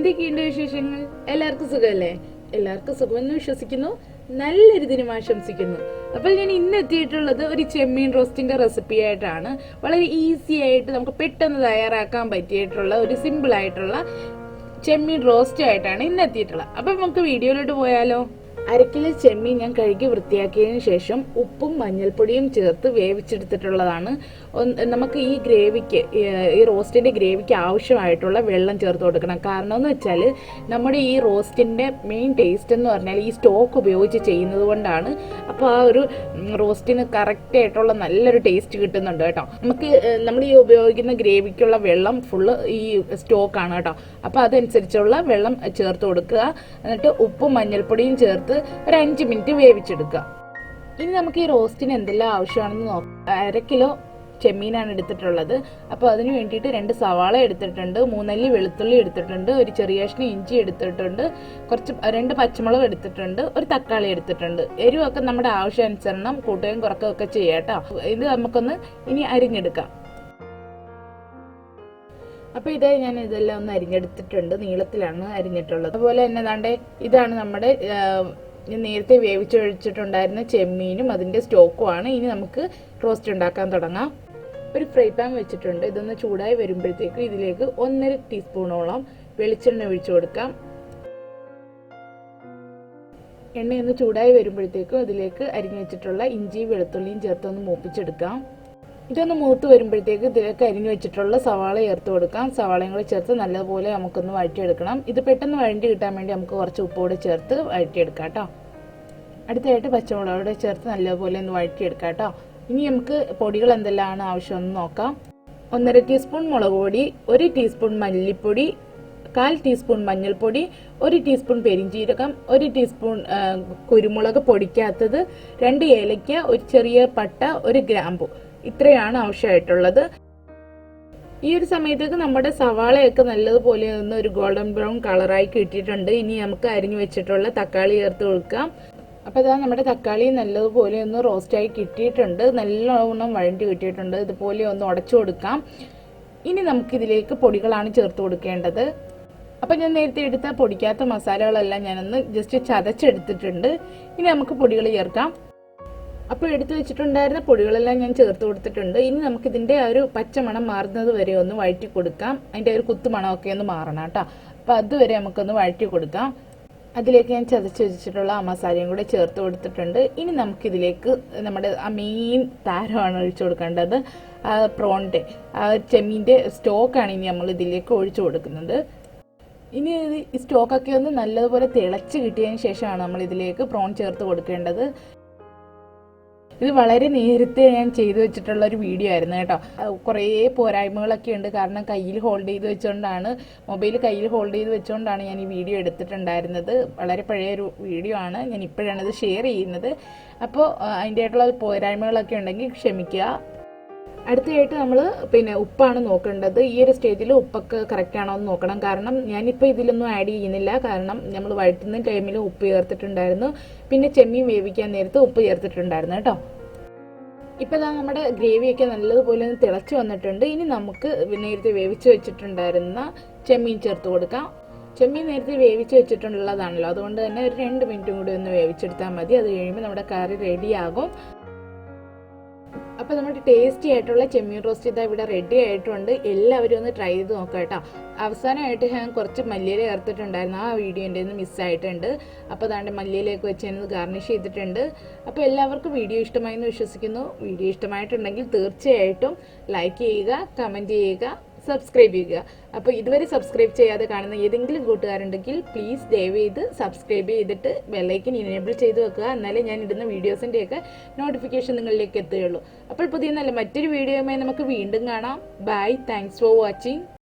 എന്തൊക്കെയുണ്ട് വിശേഷങ്ങൾ? എല്ലാവർക്കും സുഖമല്ലേ? എല്ലാവർക്കും സുഖമെന്ന് വിശ്വസിക്കുന്നു. നല്ലൊരു ദിനം ആശംസിക്കുന്നു. അപ്പോൾ ഞാൻ ഇന്ന് എത്തിയിട്ടുള്ളത് ഒരു ചെമ്മീൻ റോസ്റ്റിന്റെ റെസിപ്പി ആയിട്ടാണ്. വളരെ ഈസി ആയിട്ട് നമുക്ക് പെട്ടെന്ന് തയ്യാറാക്കാൻ പറ്റിയിട്ടുള്ള ഒരു സിമ്പിൾ ആയിട്ടുള്ള ചെമ്മീൻ റോസ്റ്റ് ആയിട്ടാണ് ഇന്ന് എത്തിയിട്ടുള്ളത്. അപ്പം നമുക്ക് വീഡിയോയിലോട്ട് പോയാലോ? അരക്കിലോ ചെമ്മീൻ ഞാൻ കഴുകി വൃത്തിയാക്കിയതിന് ശേഷം ഉപ്പും മഞ്ഞൾപ്പൊടിയും ചേർത്ത് വേവിച്ചെടുത്തിട്ടുള്ളതാണ്. നമുക്ക് ഈ ഗ്രേവിക്ക്, ഈ റോസ്റ്റിൻ്റെ ഗ്രേവിക്ക് ആവശ്യമായിട്ടുള്ള വെള്ളം ചേർത്ത് കൊടുക്കണം. കാരണം എന്ന് വെച്ചാൽ നമ്മുടെ ഈ റോസ്റ്റിൻ്റെ മെയിൻ ടേസ്റ്റ് എന്ന് പറഞ്ഞാൽ ഈ സ്റ്റോക്ക് ഉപയോഗിച്ച് ചെയ്യുന്നത് കൊണ്ടാണ്. അപ്പോൾ ആ ഒരു റോസ്റ്റിന് കറക്റ്റായിട്ടുള്ള നല്ലൊരു ടേസ്റ്റ് കിട്ടുന്നുണ്ട് കേട്ടോ. നമുക്ക് നമ്മൾ ഈ ഉപയോഗിക്കുന്ന ഗ്രേവിക്കുള്ള വെള്ളം ഫുള്ള് ഈ സ്റ്റോക്കാണ് കേട്ടോ. അപ്പോൾ അതനുസരിച്ചുള്ള വെള്ളം ചേർത്ത് കൊടുക്കുക. എന്നിട്ട് ഉപ്പും മഞ്ഞൾപ്പൊടിയും ചേർത്ത് ഒരു 5 മിനിറ്റ് വേവിച്ചെടുക്കുക. ഇനി നമുക്ക് ഈ റോസ്റ്റിന് എന്തെല്ലാം ആവശ്യമാണെന്ന് നോക്കാം. 1/2 കിലോ ചെമ്മീനാണ് എടുത്തിട്ടുള്ളത്. അപ്പോൾ അതിന് വേണ്ടിയിട്ട് 2 സവാള എടുത്തിട്ടുണ്ട്, 3 അല്ലി വെളുത്തുള്ളി എടുത്തിട്ടുണ്ട്, ഒരു ചെറിയ കഷ്ണം ഇഞ്ചി എടുത്തിട്ടുണ്ട്, 2 പച്ചമുളക് എടുത്തിട്ടുണ്ട്, ഒരു തക്കാളി എടുത്തിട്ടുണ്ട്. എരിവൊക്കെ നമ്മുടെ ആവശ്യാനുസരണം കൂട്ടുകയും കുറക്കുകയും ഒക്കെ ചെയ്യാം കേട്ടോ. ഇത് നമുക്കൊന്ന് ഇനി അരിഞ്ഞെടുക്കാം. അപ്പോൾ ഞാൻ ഇതെല്ലാം ഒന്ന് അരിഞ്ഞെടുത്തിട്ടുണ്ട്. നീളത്തിലാണ് അരിഞ്ഞിട്ടുള്ളത്. അതുപോലെ തന്നെ ദാണ്ടെ ഇതാണ് നമ്മുടെ നേരത്തെ വേവിച്ചൊഴിച്ചിട്ടുണ്ടായിരുന്ന ചെമ്മീനും അതിൻ്റെ സ്റ്റോക്കുമാണ്. ഇനി നമുക്ക് റോസ്റ്റ് ഉണ്ടാക്കാൻ തുടങ്ങാം. ഒരു ഫ്രൈ പാൻ വെച്ചിട്ടുണ്ട്. ഇതൊന്ന് ചൂടായി വരുമ്പോഴത്തേക്ക് ഇതിലേക്ക് 1.5 ടീസ്പൂണോളം വെളിച്ചെണ്ണ ഒഴിച്ചു കൊടുക്കാം. എണ്ണയൊന്ന് ചൂടായി വരുമ്പോഴത്തേക്കും അതിലേക്ക് അരിഞ്ഞു വെച്ചിട്ടുള്ള ഇഞ്ചിയും വെളുത്തുള്ളിയും ചേർത്തൊന്ന് മൂപ്പിച്ചെടുക്കാം. ഇതൊന്ന് മൂത്ത് വരുമ്പോഴത്തേക്ക് ഇതിലേക്ക് അരിഞ്ഞു വെച്ചിട്ടുള്ള സവാള ചേർത്ത് കൊടുക്കാം. സവാളയും കൂടെ ചേർത്ത് നല്ലപോലെ നമുക്കൊന്ന് വഴറ്റിയെടുക്കണം. ഇത് പെട്ടെന്ന് വഴറ്റി കിട്ടാൻ വേണ്ടി നമുക്ക് കുറച്ച് ഉപ്പ് കൂടെ ചേർത്ത് വഴറ്റിയെടുക്കാം കേട്ടോ. അടുത്തായിട്ട് പച്ചമുളക് കൂടെ ചേർത്ത് നല്ലപോലെ ഒന്ന് വഴറ്റിയെടുക്കാം കേട്ടോ. ഇനി നമുക്ക് പൊടികൾ എന്തെല്ലാമാണ് ആവശ്യമെന്ന് നോക്കാം. 1.5 ടീസ്പൂൺ മുളക് പൊടി, 1 ടീസ്പൂൺ മല്ലിപ്പൊടി, 1/4 ടീസ്പൂൺ മഞ്ഞൾപ്പൊടി, 1 ടീസ്പൂൺ പെരിഞ്ജീരകം, 1 ടീസ്പൂൺ കുരുമുളക് പൊടിക്കാത്തത്, 2 ഏലയ്ക്ക, ഒരു ചെറിയ പട്ട, 1 ഗ്രാമ്പു. ഇത്രയാണ് ആവശ്യമായിട്ടുള്ളത്. ഈ ഒരു സമയത്തേക്ക് നമ്മുടെ സവാളയൊക്കെ നല്ലതുപോലെ ഒന്ന് ഒരു ഗോൾഡൻ ബ്രൗൺ കളറായി കിട്ടിയിട്ടുണ്ട്. ഇനി നമുക്ക് അരിഞ്ഞു വെച്ചിട്ടുള്ള തക്കാളി ചേർത്ത് കൊടുക്കാം. അപ്പോൾ ഇതാ നമ്മുടെ തക്കാളി നല്ലതുപോലെ ഒന്ന് റോസ്റ്റായി കിട്ടിയിട്ടുണ്ട്. നല്ലോണം വഴണ്ടി കിട്ടിയിട്ടുണ്ട്. ഇതുപോലെ ഒന്ന് ഉടച്ചു കൊടുക്കാം. ഇനി നമുക്കിതിലേക്ക് പൊടികളാണ് ചേർത്ത് കൊടുക്കേണ്ടത്. അപ്പോൾ ഞാൻ നേരത്തെ എടുത്ത പൊടിക്കാത്ത മസാലകളെല്ലാം ഞാനൊന്ന് ജസ്റ്റ് ചതച്ചെടുത്തിട്ടുണ്ട്. ഇനി നമുക്ക് പൊടികൾ ചേർക്കാം. അപ്പോൾ എടുത്തു വെച്ചിട്ടുണ്ടായിരുന്ന പൊടികളെല്ലാം ഞാൻ ചേർത്ത് കൊടുത്തിട്ടുണ്ട്. ഇനി നമുക്കിതിൻ്റെ ആ ഒരു പച്ചമണം മാറുന്നത് വരെ ഒന്ന് വഴറ്റി കൊടുക്കാം. അതിൻ്റെ ഒരു കുത്തുമണമൊക്കെ ഒന്ന് മാറണം കേട്ടോ. അപ്പോൾ അതുവരെ നമുക്കൊന്ന് വഴറ്റി കൊടുക്കാം. അതിലേക്ക് ഞാൻ ചതച്ച് വെച്ചിട്ടുള്ള ആ മസാലയും കൂടെ ചേർത്ത് കൊടുത്തിട്ടുണ്ട്. ഇനി നമുക്കിതിലേക്ക് നമ്മുടെ ആ മെയിൻ താരമാണ് ഒഴിച്ചു കൊടുക്കേണ്ടത്. പ്രോണിൻ്റെ ചെമ്മീൻ്റെ സ്റ്റോക്കാണ് ഇനി നമ്മൾ ഇതിലേക്ക് ഒഴിച്ചു കൊടുക്കുന്നത്. ഇനി ഈ സ്റ്റോക്കൊക്കെ ഒന്ന് നല്ലതുപോലെ തിളച്ച് കിട്ടിയതിന് ശേഷമാണ് നമ്മൾ ഇതിലേക്ക് പ്രോൺ ചേർത്ത് കൊടുക്കേണ്ടത്. ഇത് വളരെ നേരത്തെ ഞാൻ ചെയ്തു വെച്ചിട്ടുള്ള ഒരു വീഡിയോ ആയിരുന്നു കേട്ടോ. കുറേ പോരായ്മകളൊക്കെ ഉണ്ട്. കാരണം കയ്യിൽ ഹോൾഡ് ചെയ്ത് വെച്ചുകൊണ്ടാണ്, മൊബൈൽ കയ്യിൽ ഹോൾഡ് ചെയ്ത് വെച്ചുകൊണ്ടാണ് ഞാൻ ഈ വീഡിയോ എടുത്തിട്ടുണ്ടായിരുന്നത്. വളരെ പഴയൊരു വീഡിയോ ആണ്. ഞാൻ ഇപ്പോഴാണ് ഇത് ഷെയർ ചെയ്യുന്നത്. അപ്പോൾ അതിൻ്റെ ആയിട്ടുള്ള പോരായ്മകളൊക്കെ ഉണ്ടെങ്കിൽ ക്ഷമിക്കുക. അടുത്തതായിട്ട് നമ്മൾ ഉപ്പാണ് നോക്കേണ്ടത്. ഈ ഒരു സ്റ്റേജിൽ ഉപ്പൊക്കെ കറക്റ്റ് ആണോ എന്ന് നോക്കണം. കാരണം ഞാനിപ്പോൾ ഇതിലൊന്നും ആഡ് ചെയ്യുന്നില്ല. കാരണം നമ്മൾ വഴറ്റുന്ന ടൈമിൽ ഉപ്പ് ചേർത്തിട്ടുണ്ടായിരുന്നു. പിന്നെ ചെമ്മീൻ വേവിക്കാൻ നേരത്ത് ഉപ്പ് ചേർത്തിട്ടുണ്ടായിരുന്നു കേട്ടോ. ഇപ്പോൾ ഇതാ നമ്മുടെ ഗ്രേവിയൊക്കെ നല്ലതുപോലെ ഒന്ന് തിളച്ച് വന്നിട്ടുണ്ട്. ഇനി നമുക്ക് നേരത്തെ വേവിച്ച് വെച്ചിട്ടുണ്ടായിരുന്ന ചെമ്മീൻ ചേർത്ത് കൊടുക്കാം. ചെമ്മീൻ നേരത്തെ വേവിച്ച് വെച്ചിട്ടുള്ളതാണല്ലോ, അതുകൊണ്ട് തന്നെ ഒരു 2 മിനിറ്റും കൂടി ഒന്ന് വേവിച്ചെടുത്താൽ മതി. അത് കഴിയുമ്പോൾ നമ്മുടെ കറി റെഡിയാകും. അപ്പോൾ നമ്മുടെ ടേസ്റ്റി ആയിട്ടുള്ള ചെമ്മീൻ റോസ്റ്റ് ഇതാ ഇവിടെ റെഡി ആയിട്ടുണ്ട്. എല്ലാവരും ഒന്ന് ട്രൈ ചെയ്ത് നോക്കാം കേട്ടോ. അവസാനമായിട്ട് ഞാൻ കുറച്ച് മല്ലിയില ചേർത്തിട്ടുണ്ടായിരുന്നു. ആ വീഡിയോ എൻ്റെ നിന്ന് മിസ്സായിട്ടുണ്ട്. അപ്പോൾ അതാണ്ട് മല്ലിയിലേക്ക് വെച്ച് ഞാൻ ഗാർണിഷ് ചെയ്തിട്ടുണ്ട്. അപ്പോൾ എല്ലാവർക്കും വീഡിയോ ഇഷ്ടമായി എന്ന് വിശ്വസിക്കുന്നു. വീഡിയോ ഇഷ്ടമായിട്ടുണ്ടെങ്കിൽ തീർച്ചയായിട്ടും ലൈക്ക് ചെയ്യുക, കമൻറ്റ് ചെയ്യുക, സബ്സ്ക്രൈബ് ചെയ്യുക. അപ്പോൾ ഇതുവരെ സബ്സ്ക്രൈബ് ചെയ്യാതെ കാണുന്ന ഏതെങ്കിലും കൂട്ടുകാരുണ്ടെങ്കിൽ പ്ലീസ് ദയവ് ചെയ്ത് സബ്സ്ക്രൈബ് ചെയ്തിട്ട് ബെല്ലൈക്കൻ ഇനേബിൾ ചെയ്ത് വെക്കുക. എന്നാലേ ഞാൻ ഇടുന്ന വീഡിയോസിൻ്റെയൊക്കെ നോട്ടിഫിക്കേഷൻ നിങ്ങളിലേക്ക് എത്തുകയുള്ളൂ. അപ്പോൾ പുതിയ മറ്റൊരു വീഡിയോയുമായി നമുക്ക് വീണ്ടും കാണാം. ബൈ. Thanks for watching.